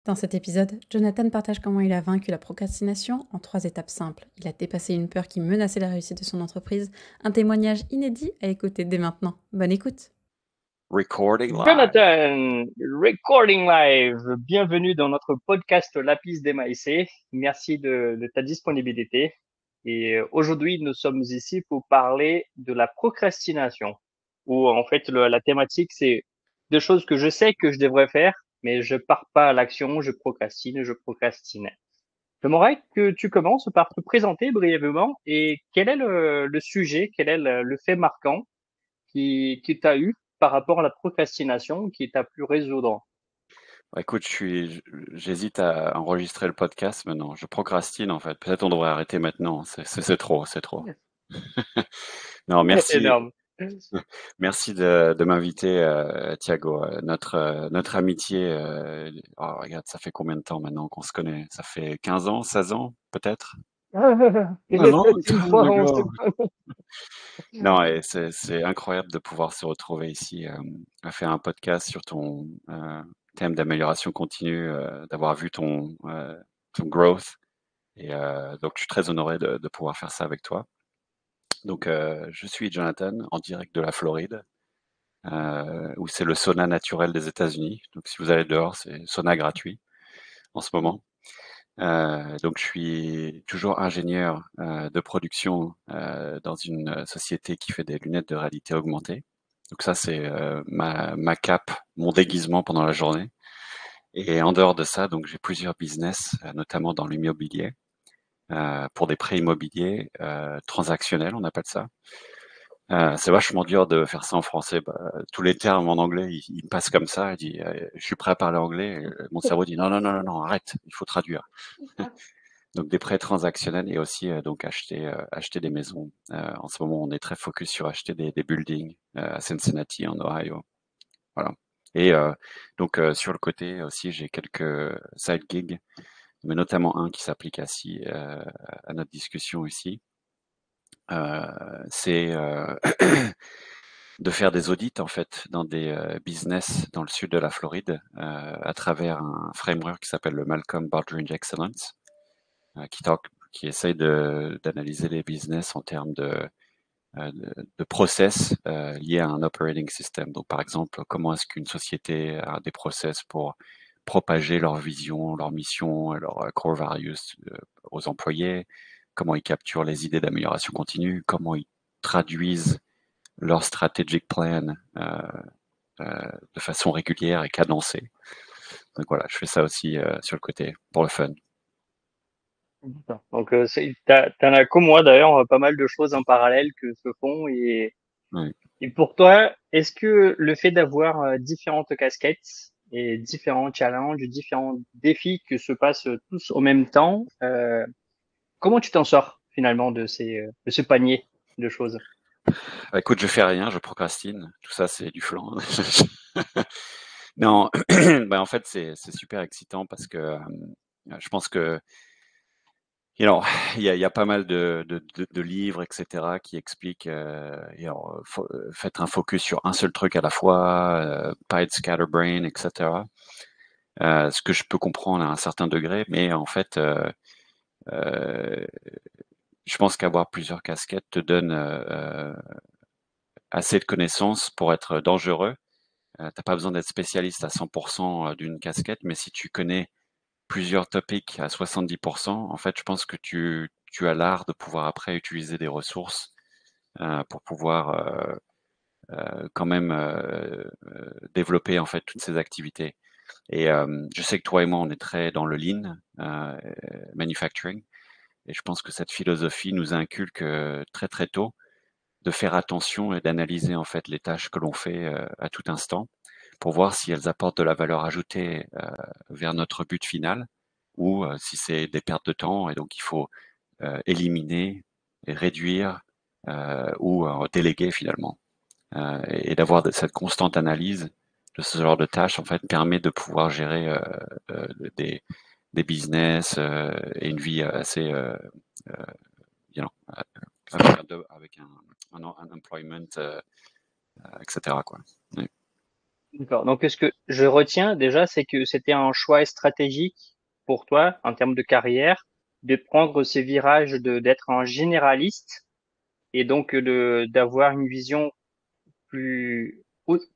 Dans cet épisode, Jonathan partage comment il a vaincu la procrastination en 3 étapes simples. Il a dépassé une peur qui menaçait la réussite de son entreprise, un témoignage inédit à écouter dès maintenant. Bonne écoute. Recording live. Jonathan, recording live. Bienvenue dans notre podcast Lapis des Maïsés. Merci de ta disponibilité. Et aujourd'hui, nous sommes ici pour parler de la procrastination. Où en fait, la thématique, c'est des choses que je sais que je devrais faire, mais je pars pas à l'action, je procrastine. J'aimerais que tu commences par te présenter brièvement et quel est le sujet, quel est le fait marquant qui t'a eu par rapport à la procrastination qui t'a pu résoudre? Écoute, j'hésite à enregistrer le podcast maintenant. Je procrastine en fait. Peut-être on devrait arrêter maintenant. C'est trop, c'est trop. Non, merci, Énorme. merci de m'inviter, Thiago. Notre amitié, regarde, ça fait combien de temps maintenant qu'on se connaît? Ça fait 15 ans, 16 ans, peut-être? Il Ah est non, fait une fois, on sait d'accord. pas. Non, et c'est incroyable de pouvoir se retrouver ici, à faire un podcast sur ton thème d'amélioration continue, d'avoir vu ton growth. Et donc, je suis très honoré de pouvoir faire ça avec toi. Donc, je suis Jonathan, en direct de la Floride, où c'est le sauna naturel des États-Unis. Donc, si vous allez dehors, c'est sauna gratuit en ce moment. Donc, je suis toujours ingénieur de production dans une société qui fait des lunettes de réalité augmentée. Donc ça, c'est ma cape, mon déguisement pendant la journée. Et en dehors de ça, donc j'ai plusieurs business, notamment dans l'immobilier, pour des prêts immobiliers transactionnels, on appelle ça. C'est vachement dur de faire ça en français. Tous les termes en anglais, ils me passent comme ça. Il dit, je suis prêt à parler anglais. Et mon cerveau dit, non, non, non, non, non, arrête, il faut traduire. Donc des prêts transactionnels et aussi donc acheter des maisons. En ce moment, on est très focus sur acheter des buildings à Cincinnati en Ohio. Voilà. Et donc sur le côté aussi, j'ai quelques side gigs, mais notamment un qui s'applique à notre discussion ici. C'est de faire des audits en fait dans des business dans le sud de la Floride à travers un framework qui s'appelle le Malcolm Baldrige Excellence, qui essaye d'analyser les business en termes de process liés à un operating system. Donc, par exemple, comment est-ce qu'une société a des process pour propager leur vision, leur mission, leurs core values aux employés, comment ils capturent les idées d'amélioration continue, comment ils traduisent leur strategic plan de façon régulière et cadencée. Donc voilà, je fais ça aussi sur le côté pour le fun. Donc, t'en as comme moi d'ailleurs, pas mal de choses en parallèle que se font Ouais. et pour toi, est-ce que le fait d'avoir différentes casquettes et différents challenges, différents défis que se passent tous au même temps, comment tu t'en sors finalement de ce panier de choses? Écoute, je fais rien, je procrastine. Tout ça, c'est du flan. Non, en fait, c'est super excitant parce que je pense que, you know, il y a pas mal de livres, etc., qui expliquent, faites un focus sur un seul truc à la fois, pas être scatterbrain, etc. Ce que je peux comprendre à un certain degré, mais en fait, euh, je pense qu'avoir plusieurs casquettes te donne assez de connaissances pour être dangereux. T'as pas besoin d'être spécialiste à 100% d'une casquette, mais si tu connais plusieurs topics à 70%, en fait, je pense que tu as l'art de pouvoir après utiliser des ressources pour pouvoir quand même développer en fait toutes ces activités. Et je sais que toi et moi, on est très dans le lean manufacturing, et je pense que cette philosophie nous inculque très très tôt de faire attention et d'analyser en fait les tâches que l'on fait à tout instant pour voir si elles apportent de la valeur ajoutée vers notre but final ou si c'est des pertes de temps et donc il faut éliminer et réduire ou déléguer finalement. Et d'avoir cette constante analyse de ce genre de tâches en fait permet de pouvoir gérer euh, des, des business et une vie assez euh, you know, avec un employment, etc. quoi. Ouais. D'accord. Donc, ce que je retiens déjà, c'est que c'était un choix stratégique pour toi en termes de carrière de prendre ces virages d'être un généraliste et donc d'avoir une vision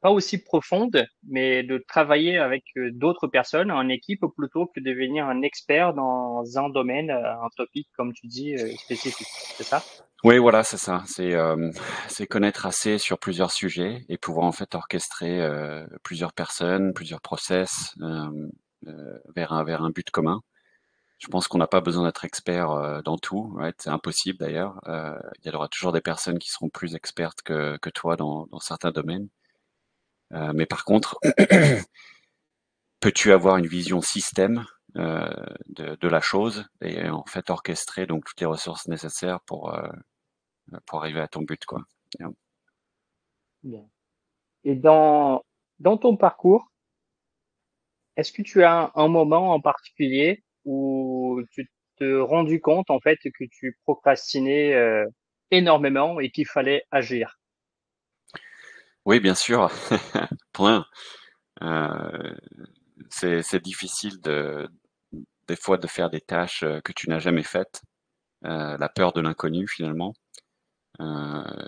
pas aussi profonde, mais de travailler avec d'autres personnes en équipe plutôt que de devenir un expert dans un domaine, un topic, comme tu dis, spécifique. C'est ça? Oui, voilà, c'est ça. C'est connaître assez sur plusieurs sujets et pouvoir en fait orchestrer plusieurs personnes, plusieurs process vers un but commun. Je pense qu'on n'a pas besoin d'être expert dans tout, right? C'est impossible d'ailleurs. Il y aura toujours des personnes qui seront plus expertes que toi dans certains domaines. Mais par contre, peux-tu avoir une vision système de la chose et en fait orchestrer donc toutes les ressources nécessaires pour arriver à ton but, quoi. Yeah. Bien. Et dans ton parcours, est-ce que tu as un moment en particulier où tu te rendu compte en fait que tu procrastinais énormément et qu'il fallait agir? Oui, bien sûr. Plein. Euh, c'est difficile des fois de faire des tâches que tu n'as jamais faites. La peur de l'inconnu finalement.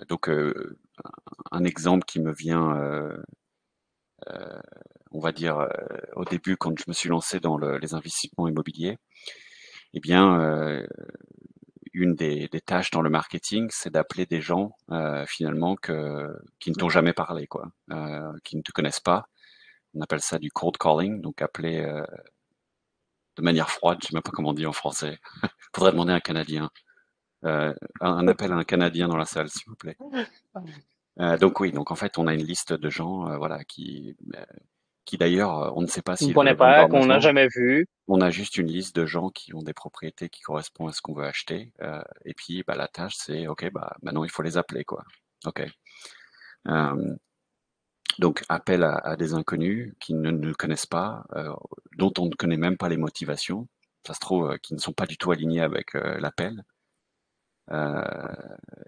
Donc un exemple qui me vient, on va dire au début quand je me suis lancé dans les investissements immobiliers, eh bien une des tâches dans le marketing, c'est d'appeler des gens finalement qui ne t'ont jamais parlé, quoi, qui ne te connaissent pas. On appelle ça du cold calling, donc appeler de manière froide, je sais même pas comment on dit en français. Faudrait demander à un Canadien. Un appel à un Canadien dans la salle, s'il vous plaît. Donc oui, donc en fait, on a une liste de gens, voilà, qui d'ailleurs, on ne sait pas Qu'on ne s'ils connaît veulent vendre pas, leur qu'on n'a maison. jamais vu. On a juste une liste de gens qui ont des propriétés qui correspondent à ce qu'on veut acheter. Et puis, bah, la tâche, c'est, ok, bah, maintenant, il faut les appeler, quoi. Ok. Euh, donc, appel à des inconnus qui ne nous connaissent pas, dont on ne connaît même pas les motivations. Ça se trouve, qui ne sont pas du tout alignés avec l'appel.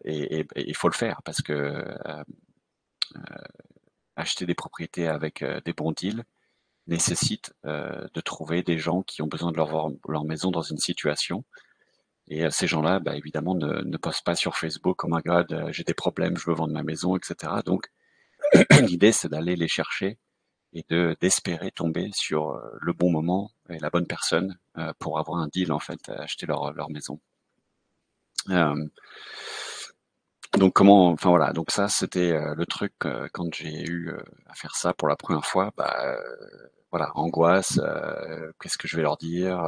Et il faut le faire parce que acheter des propriétés avec des bons deals nécessite de trouver des gens qui ont besoin de leur maison dans une situation. Et ces gens-là, bah, évidemment, ne postent pas sur Facebook, oh my god, j'ai des problèmes, je veux vendre ma maison, etc. Donc, l'idée, c'est d'aller les chercher et d'espérer tomber sur le bon moment et la bonne personne pour avoir un deal, en fait, à acheter leur maison. Euh, donc, enfin voilà, donc ça, c'était le truc quand j'ai eu à faire ça pour la première fois, bah, voilà, angoisse, qu'est-ce que je vais leur dire,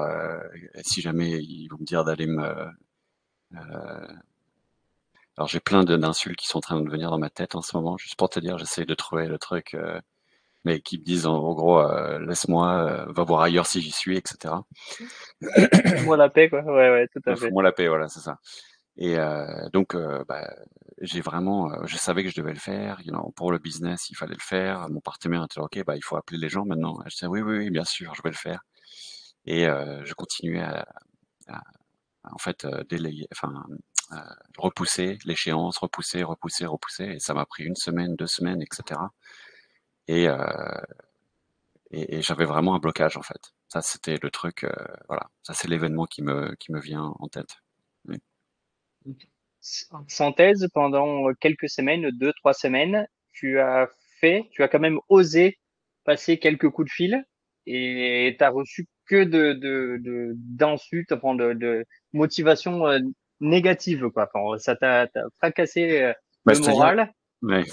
si jamais ils vont me dire d'aller alors j'ai plein d'insultes qui sont en train de venir dans ma tête en ce moment, juste pour te dire, j'essaie de trouver le truc, mais qui me disent en gros, laisse-moi, va voir ailleurs si j'y suis, etc. Fous-moi la paix, quoi. Ouais, ouais, tout à fait. Fous-moi la paix, voilà, c'est ça. Et donc, bah, j'ai vraiment, je savais que je devais le faire. Pour le business, il fallait le faire. Mon partenaire était là, ok, bah il faut appeler les gens maintenant. Je disais oui, oui, oui, bien sûr, je vais le faire. Et je continuais à- en fait délayer, enfin euh, repousser l'échéance, repousser, repousser, repousser. Et ça m'a pris une semaine, 2 semaines, etc. Et, et j'avais vraiment un blocage en fait. Ça, c'était le truc, voilà. Ça, c'est l'événement qui me vient en tête. Oui. Synthèse, pendant quelques semaines, 2, 3 semaines, tu as quand même osé passer quelques coups de fil et t'as reçu que d'insultes, enfin de motivation négative, quoi. Enfin, t'as fracassé Bah, le c'est-à-dire, moral. ouais.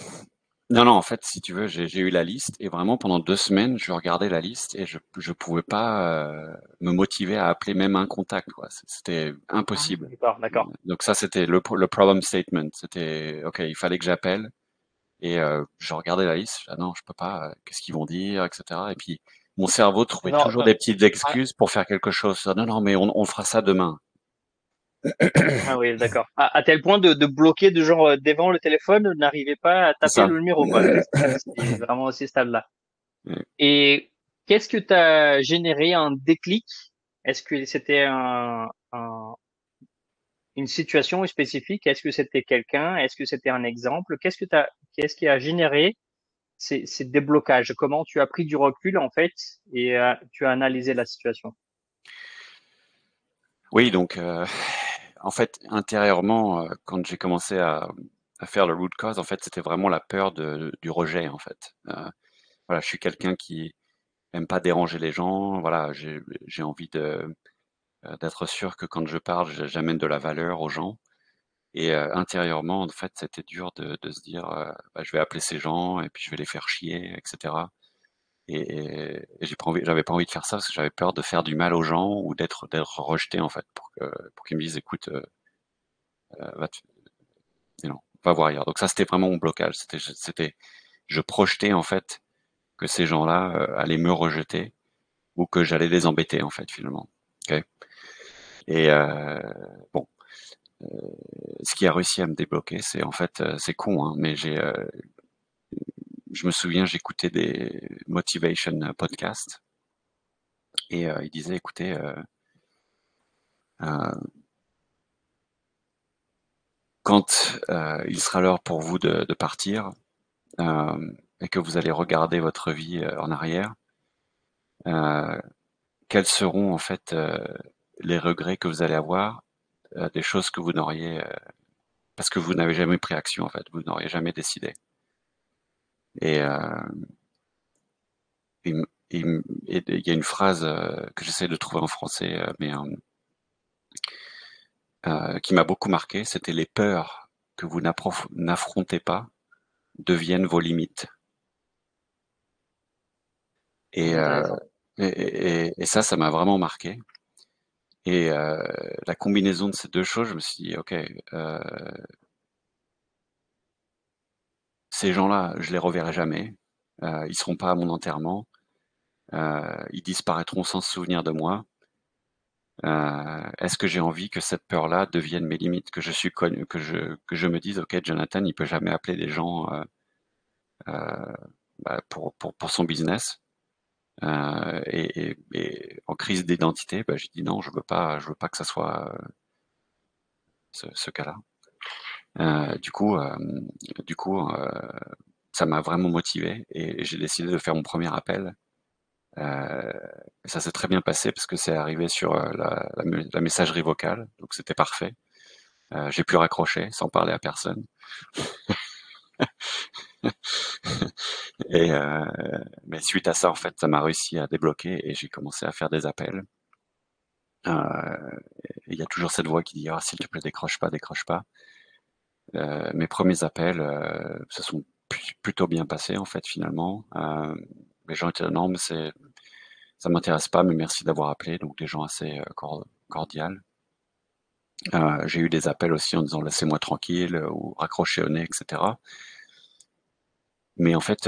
Non, non, en fait, si tu veux, j'ai eu la liste et vraiment pendant 2 semaines, je regardais la liste et je pouvais pas me motiver à appeler même un contact, quoi. C'était Ah, impossible. d'accord, d'accord. Donc ça, c'était le problem statement. C'était, ok, il fallait que j'appelle et je regardais la liste. Ah non, je peux pas. Qu'est-ce qu'ils vont dire, etc. Et puis mon cerveau trouvait Non, toujours des petites ah, excuses pour faire quelque chose. Non, non, mais on fera ça demain. ah oui, d'accord. À tel point de bloquer de genre devant le téléphone, n'arrivez pas à C'est taper ça. le numéro, quoi. C'est vraiment à ce stade-là. Ouais. Et qu'est-ce que t'as généré un déclic? Est-ce que c'était une situation spécifique? Est-ce que c'était quelqu'un? Est-ce que c'était un exemple? Qu'est-ce qui a généré ces déblocages? Comment tu as pris du recul en fait et tu as analysé la situation? Oui, donc en fait, intérieurement, quand j'ai commencé à faire le root cause, en fait, c'était vraiment la peur du rejet, en fait. Voilà, je suis quelqu'un qui aime pas déranger les gens. Voilà, j'ai envie d'être sûr que quand je parle, j'amène de la valeur aux gens. Et intérieurement, en fait, c'était dur de se dire, bah, je vais appeler ces gens et puis je vais les faire chier, etc. Et j'avais pas envie de faire ça parce que j'avais peur de faire du mal aux gens ou d'être rejeté en fait, pour qu'ils me disent, écoute, va, non, va voir ailleurs. Donc ça, c'était vraiment mon blocage. Je projetais en fait que ces gens-là allaient me rejeter ou que j'allais les embêter en fait finalement. Ok. Et bon, ce qui a réussi à me débloquer, c'est en fait, c'est con, hein, mais je me souviens, j'écoutais des motivation podcasts et ils disaient, écoutez, euh, quand il sera l'heure pour vous de partir et que vous allez regarder votre vie en arrière, euh, quels seront en fait les regrets que vous allez avoir, des choses que vous n'auriez, parce que vous n'avez jamais pris action en fait, vous n'auriez jamais décidé. Et il y a une phrase que j'essaie de trouver en français, mais qui m'a beaucoup marqué, c'était les peurs que vous n'affrontez pas deviennent vos limites. Et, Très euh, intéressant. et ça m'a vraiment marqué. Et la combinaison de ces deux choses, je me suis dit, ok, ces gens-là, je les reverrai jamais. Ils seront pas à mon enterrement. Ils disparaîtront sans se souvenir de moi. Est-ce que j'ai envie que cette peur-là devienne mes limites, que je suis connu, que je me dise, ok, Jonathan, il peut jamais appeler des gens bah, pour son business. Et en crise d'identité, bah, j'ai dit non, je veux pas que ça soit ce cas-là. Du coup, ça m'a vraiment motivé et j'ai décidé de faire mon premier appel. Euh, Ça s'est très bien passé parce que c'est arrivé sur la messagerie vocale, donc c'était parfait. J'ai pu raccrocher sans parler à personne. Et mais suite à ça, en fait, ça m'a réussi à débloquer et j'ai commencé à faire des appels. Il y a toujours cette voix qui dit ah s'il te plaît décroche pas, décroche pas. Mes premiers appels se sont plutôt bien passés en fait finalement. Les gens étaient non mais ça m'intéresse pas mais merci d'avoir appelé donc des gens assez cordiales. J'ai eu des appels aussi en disant laissez-moi tranquille ou raccrochez au nez etc. Mais en fait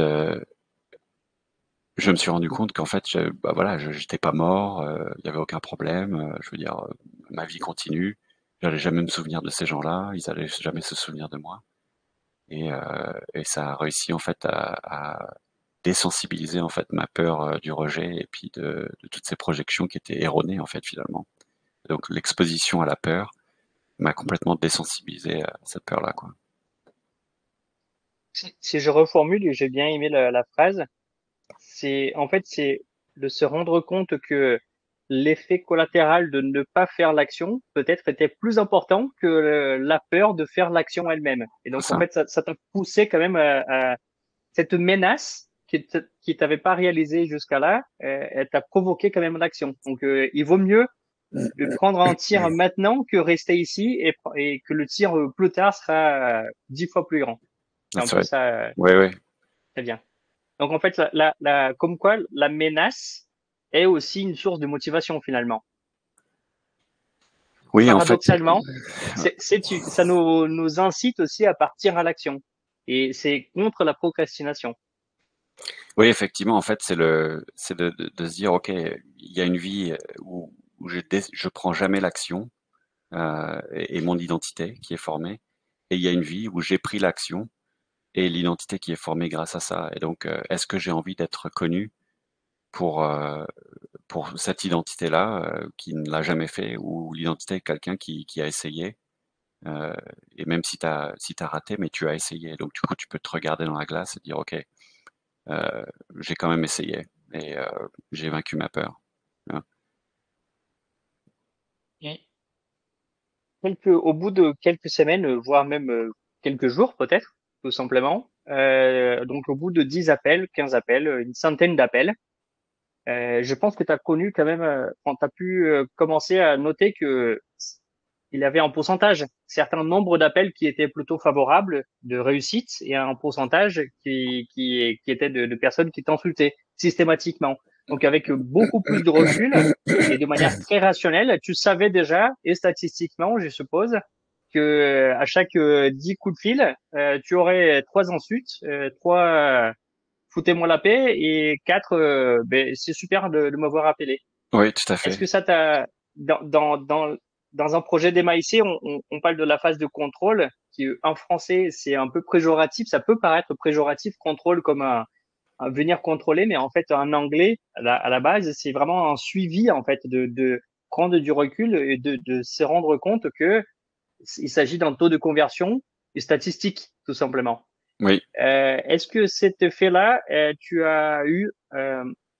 je me suis rendu compte qu'en fait bah voilà j'étais pas mort, il y avait aucun problème. Je veux dire ma vie continue. J'allais jamais me souvenir de ces gens-là, ils allaient jamais se souvenir de moi. Et ça a réussi en fait à désensibiliser en fait ma peur du rejet et puis de toutes ces projections qui étaient erronées en fait finalement. Donc l'exposition à la peur m'a complètement désensibilisé à cette peur-là quoi. Si je reformule, et j'ai bien aimé la phrase, c'est en fait c'est de se rendre compte que l'effet collatéral de ne pas faire l'action peut-être était plus important que la peur de faire l'action elle-même. Et C'est donc en ça. fait ça t'a poussé quand même à cette menace qui t'avait pas réalisé jusqu'à là, elle t'a provoqué quand même l'action. Donc il vaut mieux de prendre un tir maintenant que rester ici et que le tir plus tard sera 10 fois plus grand. C'est un That's peu right. ça, Ouais ouais. très bien. Donc en fait, comme quoi la menace est aussi une source de motivation finalement. Oui en fait Paradoxalement, ça nous incite aussi à partir à l'action. Et c'est contre la procrastination. oui effectivement en fait c'est de se dire ok il y a une vie où je prends jamais l'action et mon identité qui est formée et il y a une vie où j'ai pris l'action et l'identité qui est formée grâce à ça. Et donc, est-ce que j'ai envie d'être connu pour, euh, pour cette identité-là qui ne l'a jamais fait ou l'identité de quelqu'un qui a essayé et même si t'as raté, mais tu as essayé. Donc, du coup, tu peux te regarder dans la glace et dire, OK, j'ai quand même essayé et j'ai vaincu ma peur. Et au bout de quelques semaines, voire même quelques jours peut-être, tout simplement, donc au bout de 10 appels, 15 appels, une centaine d'appels, je pense que tu as connu quand même, quand tu as pu commencer à noter que il avait un pourcentage, certain nombre d'appels qui étaient plutôt favorables de réussite et un pourcentage qui était de personnes qui t'insultaient systématiquement. Donc avec beaucoup plus de recul et de manière très rationnelle, tu savais déjà, et statistiquement, je suppose, que à chaque 10 coups de fil, tu aurais 3 insultes, 3 foutez-moi la paix et 4 ben, c'est super de m'avoir appelé. Oui, tout à Est-ce fait. que ça t'a dans dans un projet d'MIC, on parle de la phase de contrôle qui en français c'est un peu péjoratif, ça peut paraître péjoratif contrôle comme un venir contrôler, mais en fait en anglais à la base c'est vraiment un suivi en fait de prendre du recul et de se rendre compte que il s'agit d'un taux de conversion statistique tout simplement. Oui. Est-ce que cet effet-là, tu as eu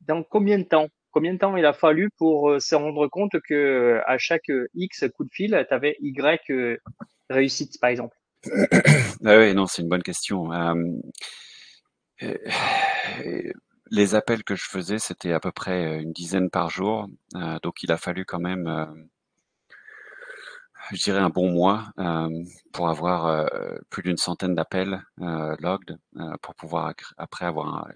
dans combien de temps? Combien de temps il a fallu pour se rendre compte que à chaque X coup de fil, tu avais Y réussite, par exemple? Ah oui, non, c'est une bonne question. Euh, les appels que je faisais, c'était à peu près une dizaine par jour. Donc il a fallu quand même, je dirais un bon mois pour avoir plus d'une centaine d'appels logged pour pouvoir après avoir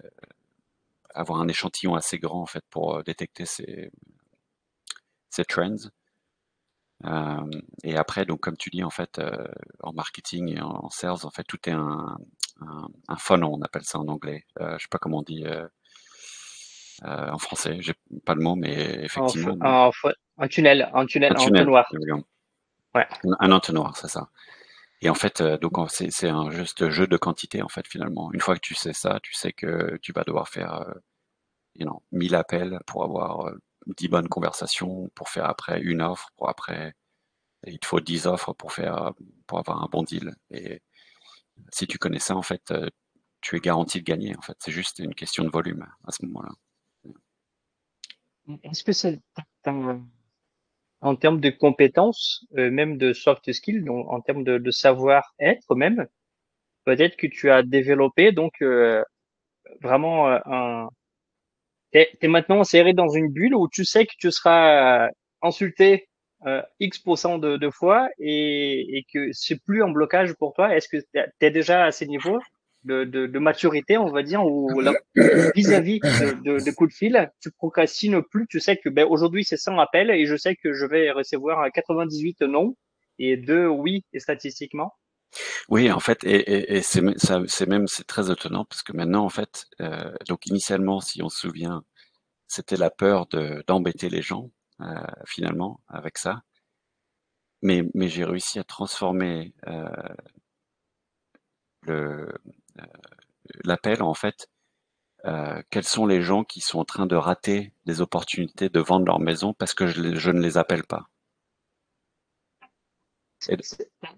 un échantillon assez grand en fait pour détecter ces trends. Et après, donc comme tu dis, en fait, en marketing et en sales, en fait, tout est un funnel, on appelle ça en anglais. Je sais pas comment on dit en français, j'ai pas le mot, mais effectivement, Un tunnel, un un tunnel, entonnoir. there we go. Ouais. Un entonnoir, c'est ça. Et en fait, donc c'est un juste jeu de quantité en fait finalement. Une fois que tu sais ça, tu sais que tu vas devoir faire 1000 appels pour avoir 10 bonnes conversations, pour faire après une offre, pour après il te faut 10 offres pour avoir un bon deal. Et si tu connais ça, en fait, tu es garanti de gagner. En fait, c'est juste une question de volume à ce moment-là. Est-ce que c'est en termes de compétences, même de soft skills, donc en termes de savoir-être même, peut-être que tu as développé donc vraiment t'es maintenant serré dans une bulle où tu sais que tu seras insulté X% de fois et que c'est plus un blocage pour toi. Est-ce que t'es déjà à ces niveaux de maturité, on va dire, où vis-à-vis de coups de fil, tu procrastines plus, tu sais que ben, aujourd'hui c'est 100 appels et je sais que je vais recevoir 98 non et 2 oui et statistiquement. Oui, en fait, et c'est très étonnant parce que maintenant, en fait, donc initialement, si on se souvient, c'était la peur d'embêter les gens, finalement, avec ça. Mais j'ai réussi à transformer le l'appel en fait. Quels sont les gens qui sont en train de rater des opportunités de vendre leur maison parce que je ne les appelle pas. Et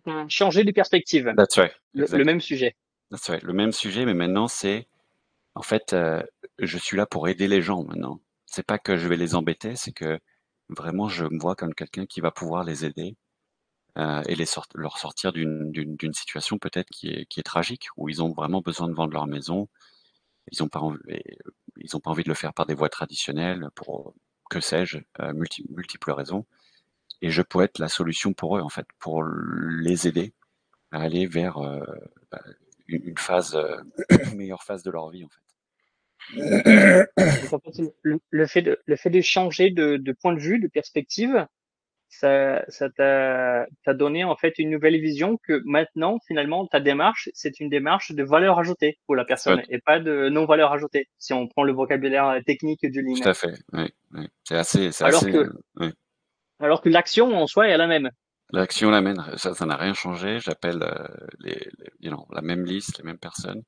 T'as changé de perspective, that's right, le exact. même sujet. That's right. Le même sujet, mais maintenant c'est, en fait, je suis là pour aider les gens maintenant. C'est pas que je vais les embêter, c'est que vraiment je me vois comme quelqu'un qui va pouvoir les aider et leur sortir d'une situation peut-être qui est tragique, où ils ont vraiment besoin de vendre leur maison. Ils ont pas envie, ils ont pas envie de le faire par des voies traditionnelles pour que sais-je, multiples raisons. Et je peux être la solution pour eux, en fait, pour les aider à aller vers bah, une phase, une meilleure phase de leur vie, en fait. Donc en fait, le fait de changer de point de vue, de perspective, ça t'a donné en fait une nouvelle vision que maintenant, finalement, ta démarche, c'est une démarche de valeur ajoutée pour la personne et pas de non-valeur ajoutée, si on prend le vocabulaire technique du Tout Lean. à fait, oui, oui. C'est Alors assez, que, oui. alors que l'action en soi est la même. L'action l'amène, ça n'a rien changé. J'appelle la même liste, les mêmes personnes.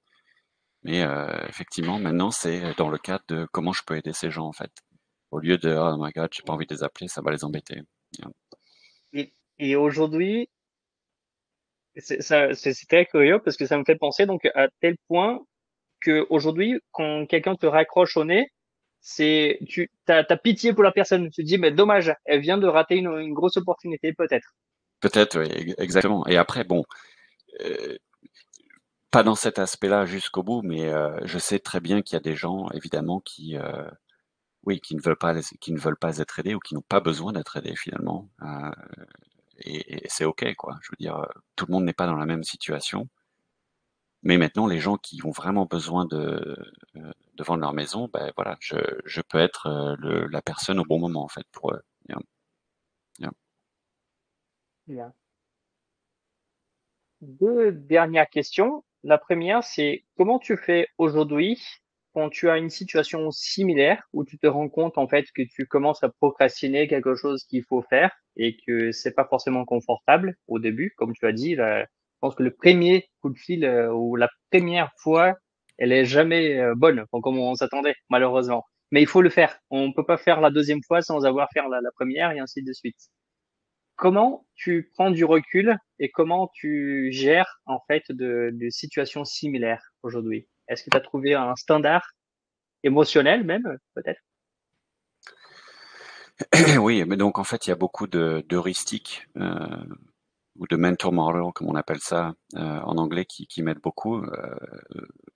Mais effectivement, maintenant, c'est dans le cadre de comment je peux aider ces gens, en fait. Au lieu de, oh my God, j'ai pas envie de les appeler, ça va les embêter. Yeah. Et aujourd'hui, c'est très curieux parce que ça me fait penser donc à tel point que aujourd'hui, quand quelqu'un te raccroche au nez, t'as pitié pour la personne. Tu te dis, mais dommage, elle vient de rater une grosse opportunité, peut-être. Peut-être, oui, exactement. Et après, bon, euh, pas dans cet aspect-là jusqu'au bout, mais je sais très bien qu'il y a des gens, évidemment, oui, qui ne veulent pas être aidés ou qui n'ont pas besoin d'être aidés finalement. Et c'est ok, quoi. Je veux dire, tout le monde n'est pas dans la même situation. Mais maintenant, les gens qui ont vraiment besoin de vendre leur maison, ben voilà, je peux être la personne au bon moment en fait pour eux. Yeah, yeah. Bien. Deux dernières questions. La première, c'est comment tu fais aujourd'hui quand tu as une situation similaire où tu te rends compte en fait que tu commences à procrastiner quelque chose qu'il faut faire et que c'est pas forcément confortable au début, comme tu as dit. Là, je pense que le premier coup de fil ou la première fois, elle est jamais bonne, comme on s'attendait malheureusement. Mais il faut le faire. On peut pas faire la deuxième fois sans avoir fait la première et ainsi de suite. Comment tu prends du recul et comment tu gères en fait de situations similaires aujourd'hui? Est-ce que tu as trouvé un standard émotionnel même, peut-être? Oui, mais donc en fait, il y a beaucoup d'heuristiques ou de mentor model, comme on appelle ça en anglais, qui m'aident beaucoup.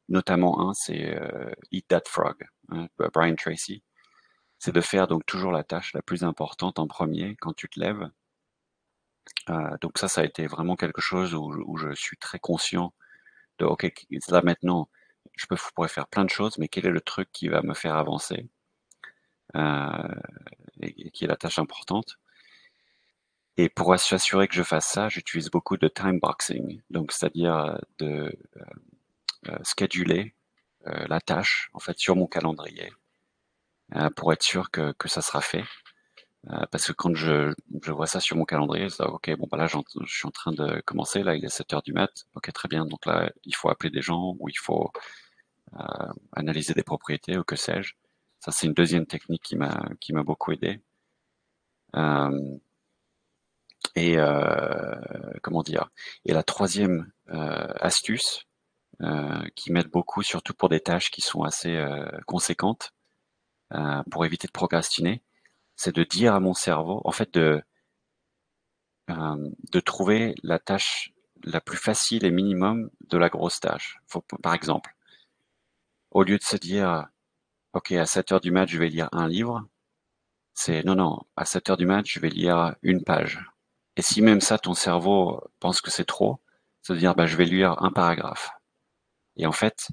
Notamment un, c'est Eat That Frog, hein, Brian Tracy. C'est de faire donc toujours la tâche la plus importante en premier quand tu te lèves. Donc ça a été vraiment quelque chose où je suis très conscient de OK, là maintenant, pourrais faire plein de choses, mais quel est le truc qui va me faire avancer et qui est la tâche importante. Et pour s'assurer que je fasse ça, j'utilise beaucoup de time boxing, donc c'est-à-dire de scheduler la tâche en fait sur mon calendrier pour être sûr que ça sera fait. Parce que quand je vois ça sur mon calendrier, je dis, ok, bon, bah là, je suis en train de commencer, là, il est 7 heures du mat. Ok, très bien. Donc là, il faut appeler des gens ou il faut analyser des propriétés ou que sais-je. Ça, c'est une deuxième technique qui m'a beaucoup aidé. Euh, et comment dire? Et la troisième astuce qui m'aide beaucoup, surtout pour des tâches qui sont assez conséquentes, pour éviter de procrastiner, c'est de dire à mon cerveau, en fait, de trouver la tâche la plus facile et minimum de la grosse tâche. Par exemple, au lieu de se dire, OK, à 7 heures du match, je vais lire un livre, c'est non, non, à 7 heures du match, je vais lire une page. Et si même ça, ton cerveau pense que c'est trop, c'est de dire, bah, je vais lire un paragraphe. Et en fait,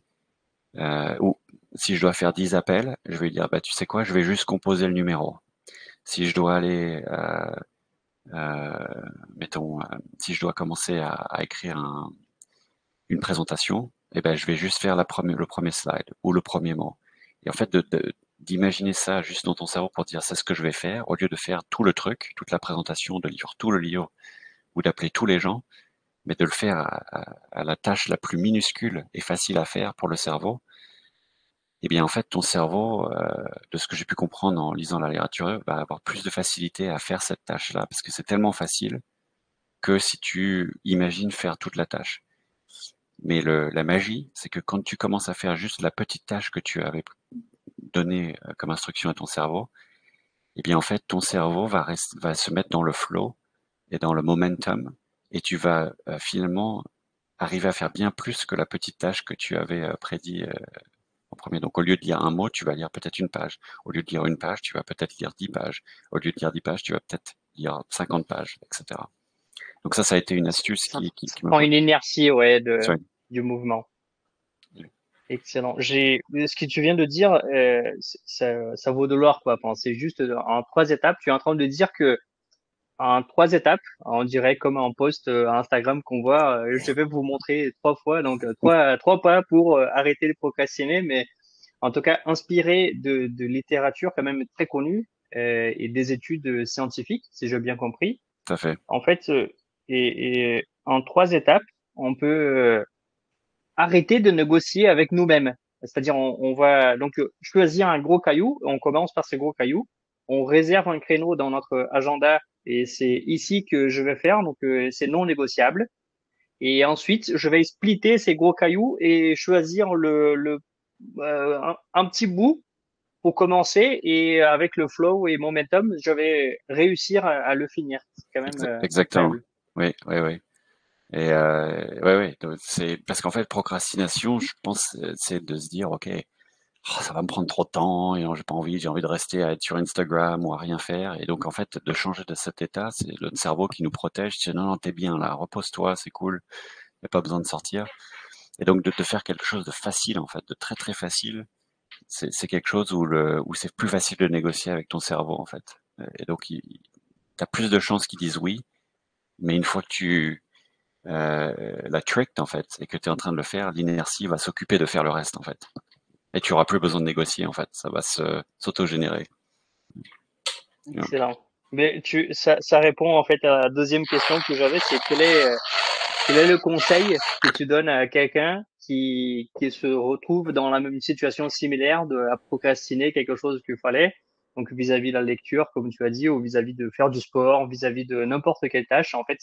ou si je dois faire 10 appels, je vais dire, bah, tu sais quoi, je vais juste composer le numéro. Si je dois aller, mettons, si je dois commencer à écrire une présentation, eh ben, je vais juste faire le premier slide ou le premier mot. Et en fait, d'imaginer ça juste dans ton cerveau pour dire c'est ce que je vais faire, au lieu de faire tout le truc, toute la présentation, de lire tout le livre ou d'appeler tous les gens, mais de le faire à la tâche la plus minuscule et facile à faire pour le cerveau. Eh bien, en fait, ton cerveau, de ce que j'ai pu comprendre en lisant la littérature, va avoir plus de facilité à faire cette tâche-là, parce que c'est tellement facile que si tu imagines faire toute la tâche. Mais la magie, c'est que quand tu commences à faire juste la petite tâche que tu avais donnée comme instruction à ton cerveau, eh bien en fait ton cerveau va se mettre dans le flow et dans le momentum et tu vas finalement arriver à faire bien plus que la petite tâche que tu avais prédit en premier. Donc au lieu de lire un mot, tu vas lire peut-être une page. Au lieu de lire une page, tu vas peut-être lire 10 pages. Au lieu de lire 10 pages, tu vas peut-être lire 50 pages, etc. Donc ça a été une astuce Ça qui m'a prend beaucoup. une inertie, ouais, Sorry. du mouvement. Excellent. Ce que tu viens de dire, ça vaut de l'or, quoi. Enfin, c'est juste en trois étapes. Tu es en train de dire que en trois étapes, on dirait comme un post Instagram qu'on voit. Je vais vous montrer trois fois, donc trois pas pour arrêter de procrastiner. Mais en tout cas, inspiré de littérature quand même très connue et des études scientifiques, si j'ai bien compris. Tout à fait. En fait, et en trois étapes, on peut arrêter de négocier avec nous-mêmes. C'est-à-dire, on va donc choisir un gros caillou. On commence par ce gros caillou. On réserve un créneau dans notre agenda et c'est ici que je vais faire. Donc, c'est non négociable. Et ensuite, je vais splitter ces gros cailloux et choisir un petit bout pour commencer. Et avec le flow et momentum, je vais réussir à le finir. C'est quand même Exactement. incroyable. Oui, oui, oui. Et ouais, ouais. Donc, c'est parce qu'en fait, procrastination, je pense, c'est de se dire, ok, oh, ça va me prendre trop de temps et j'ai envie de rester à être sur Instagram ou à rien faire. Et donc, en fait, de changer de cet état, c'est le cerveau qui nous protège. C'est non, non, t'es bien là, repose-toi, c'est cool, y a pas besoin de sortir. Et donc, de faire quelque chose de facile, en fait, de très très facile, c'est quelque chose où c'est plus facile de négocier avec ton cerveau, en fait. Et donc, t'as plus de chances qu'ils disent oui, mais une fois que tu la tricked, en fait, et que tu es en train de le faire, l'inertie va s'occuper de faire le reste, en fait. Et tu auras plus besoin de négocier, en fait. Ça va s'auto-générer. Yeah. Excellent. Mais ça répond en fait à la deuxième question que j'avais, c'est quel est le conseil que tu donnes à quelqu'un qui se retrouve dans la même situation similaire à procrastiner quelque chose qu'il fallait, donc vis-à-vis de la lecture, comme tu as dit, ou vis-à-vis de faire du sport, vis-à-vis de n'importe quelle tâche. En fait,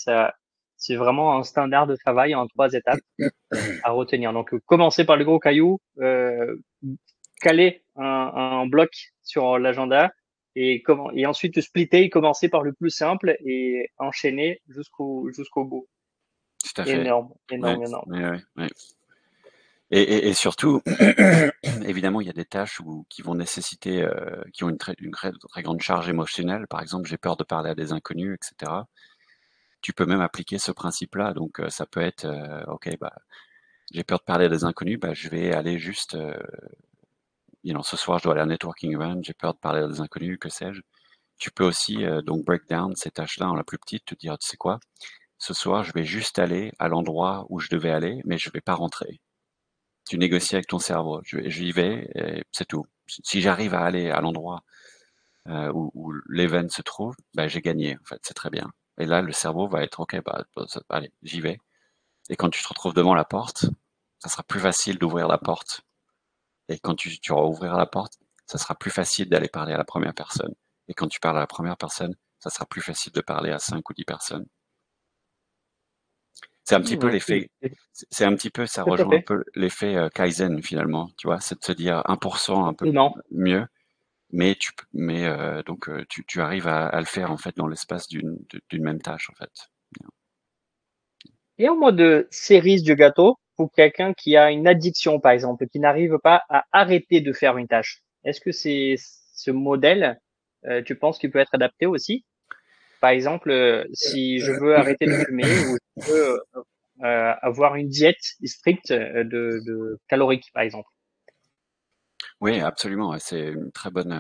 c'est vraiment un standard de travail en 3 étapes à retenir. Donc, commencer par le gros caillou, caler un bloc sur l'agenda et ensuite splitter et commencer par le plus simple et enchaîner jusqu'au bout. Tout à fait. Énorme, Ouais, énorme, énorme. ouais, ouais, ouais. Et surtout, évidemment, il y a des tâches qui vont nécessiter, qui ont une très grande charge émotionnelle. Par exemple, j'ai peur de parler à des inconnus, etc. Tu peux même appliquer ce principe-là. Donc, ça peut être, ok, bah, j'ai peur de parler à des inconnus, bah, je vais aller juste, ce soir, je dois aller à un networking event, j'ai peur de parler à des inconnus, que sais-je. Tu peux aussi donc break down ces tâches-là en la plus petite, te dire, tu sais quoi, ce soir, je vais juste aller à l'endroit où je devais aller, mais je vais pas rentrer. Tu négocies avec ton cerveau. J'y vais, et c'est tout. Si j'arrive à aller à l'endroit où l'event se trouve, bah, j'ai gagné. En fait, c'est très bien. Et là, le cerveau va être ok, bah, allez, j'y vais. Et quand tu te retrouves devant la porte, ça sera plus facile d'ouvrir la porte. Et quand tu vas ouvrir la porte, ça sera plus facile d'aller parler à la première personne. Et quand tu parles à la première personne, ça sera plus facile de parler à 5 ou 10 personnes. C'est un petit peu Ok, l'effet, c'est un petit peu, ça tout à rejoint un fait. peu l'effet Kaizen finalement, tu vois, c'est de se dire 1% un peu Non. mieux, mais tu arrives à le faire en fait dans l'espace d'une même tâche en fait. Et en mode cerise du gâteau, pour quelqu'un qui a une addiction, par exemple, qui n'arrive pas à arrêter de faire une tâche, est-ce que c'est ce modèle, tu penses qu'il peut être adapté aussi? Par exemple, si je veux arrêter de fumer ou je veux avoir une diète stricte de calorique, par exemple. Oui, absolument, ouais, c'est une très bonne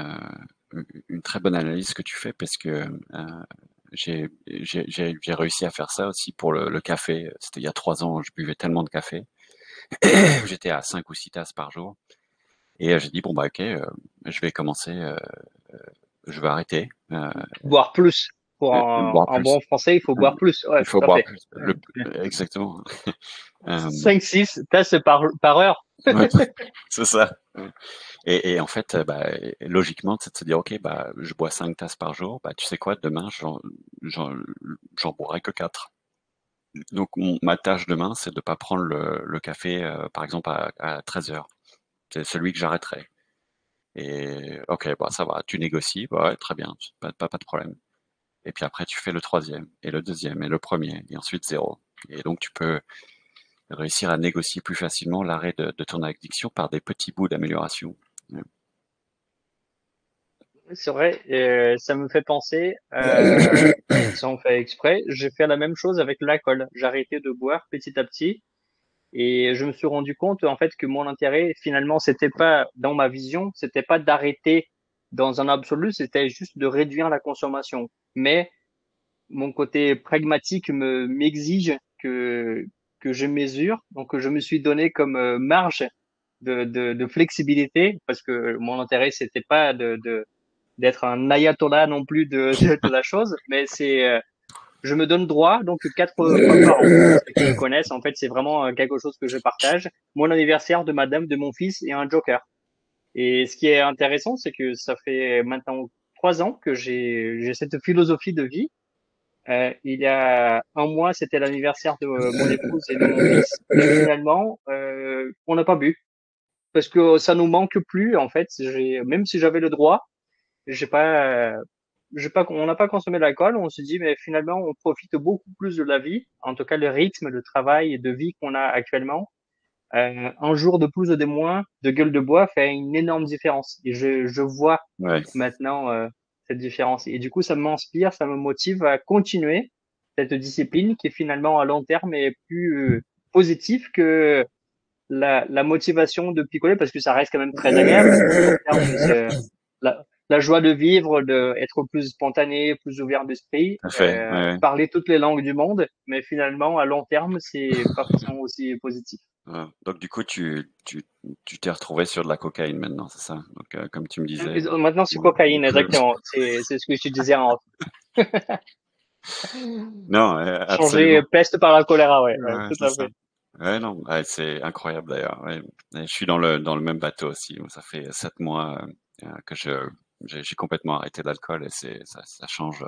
analyse que tu fais parce que j'ai réussi à faire ça aussi pour le café. C'était il y a 3 ans, je buvais tellement de café, j'étais à 5 ou 6 tasses par jour. Et j'ai dit, bon, bah, ok, je vais commencer, je vais arrêter, Boire plus. Pour boire un plus. bon français, il faut boire plus. Ouais, Il faut tout à boire fait. plus. Exactement. Euh, 5-6 tasses par heure. ouais, c'est ça. Et en fait, bah, logiquement, c'est de se dire, ok, bah, je bois 5 tasses par jour, bah, tu sais quoi, demain, j'en, j'en boirai que 4. Donc, ma tâche demain, c'est de pas prendre le café, par exemple, à 13 heures. C'est celui que j'arrêterai. Et ok, bah, ça va, tu négocies, bah, ouais, très bien, pas de problème. Et puis après, tu fais le troisième, et le deuxième, et le premier, et ensuite zéro. Et donc, tu peux réussir à négocier plus facilement l'arrêt de ton addiction par des petits bouts d'amélioration. C'est vrai, ça me fait penser, sans faire exprès, j'ai fait la même chose avec l'alcool. J'ai arrêté de boire petit à petit et je me suis rendu compte en fait que mon intérêt finalement c'était pas dans ma vision, c'était pas d'arrêter dans un absolu, c'était juste de réduire la consommation. Mais mon côté pragmatique me m'exige que je mesure, donc je me suis donné comme marge de flexibilité parce que mon intérêt c'était pas d'être un ayatollah non plus de la chose, mais je me donne droit donc 4 fois par an. Pour ceux qui me connaissent, en fait, c'est vraiment quelque chose que je partage. Mon anniversaire de madame, de mon fils et un joker. Et ce qui est intéressant, c'est que ça fait maintenant 3 ans que j'ai cette philosophie de vie Il y a un mois, c'était l'anniversaire de mon épouse et de mon fils. Et finalement, on n'a pas bu parce que ça nous manque plus en fait. Même si j'avais le droit, j'ai pas, on n'a pas consommé d'alcool. On se dit, mais finalement, on profite beaucoup plus de la vie. En tout cas, le rythme de travail et de vie qu'on a actuellement. Un jour de plus ou de moins de gueule de bois fait une énorme différence. Et je vois Ouais, maintenant cette différence. Et du coup, ça m'inspire, ça me motive à continuer cette discipline qui finalement à long terme est plus positive que la motivation de picoler parce que ça reste quand même très agréable. Sur le court terme, c'est la joie de vivre, de être plus spontané, plus ouvert d'esprit, tout à fait. Ouais, ouais. parler toutes les langues du monde, mais finalement à long terme, c'est pas forcément aussi positif. Ouais. Donc du coup, tu t'es retrouvé sur de la cocaïne maintenant, c'est ça? Donc comme tu me disais. Maintenant, c'est cocaïne, exactement. C'est ce que je te disais en Non, changer absolument. peste par la choléra, ouais, ouais, Ouais, tout c'est à ça. fait. Ouais, non, ouais, c'est incroyable d'ailleurs. Ouais. Et je suis dans le même bateau aussi. Ça fait 7 mois que j'ai complètement arrêté l'alcool et ça change,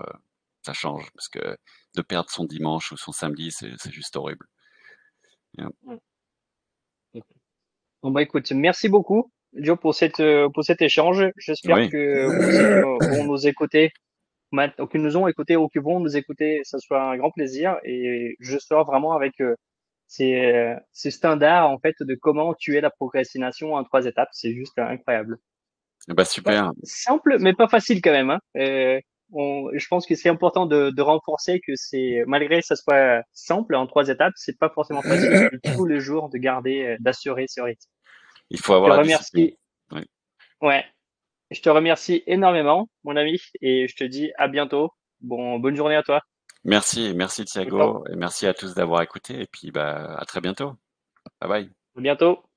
ça change parce que de perdre son dimanche ou son samedi, c'est juste horrible. Yeah. Bon, bah, écoute, merci beaucoup, Joe, pour cet échange. J'espère Oui, que pour ceux qui vont nous écouter, qui nous ont écoutés ou qui vont nous écouter, ça soit un grand plaisir et je sors vraiment avec ces standards, en fait, de comment tuer la procrastination en 3 étapes. C'est juste incroyable. bah Ouais, super. simple, mais pas facile quand même, hein. Je pense que c'est important de renforcer que c'est, malgré que ça soit simple en 3 étapes, c'est pas forcément facile de tous les jours de garder, d'assurer ce rythme. Il faut Je te avoir la discipline. remercie. Oui. Ouais, je te remercie énormément, mon ami, et je te dis à bientôt. Bonne journée à toi. Merci Ciao, ciao. Thiago et merci à tous d'avoir écouté et puis bah à très bientôt. Bye bye. À bientôt.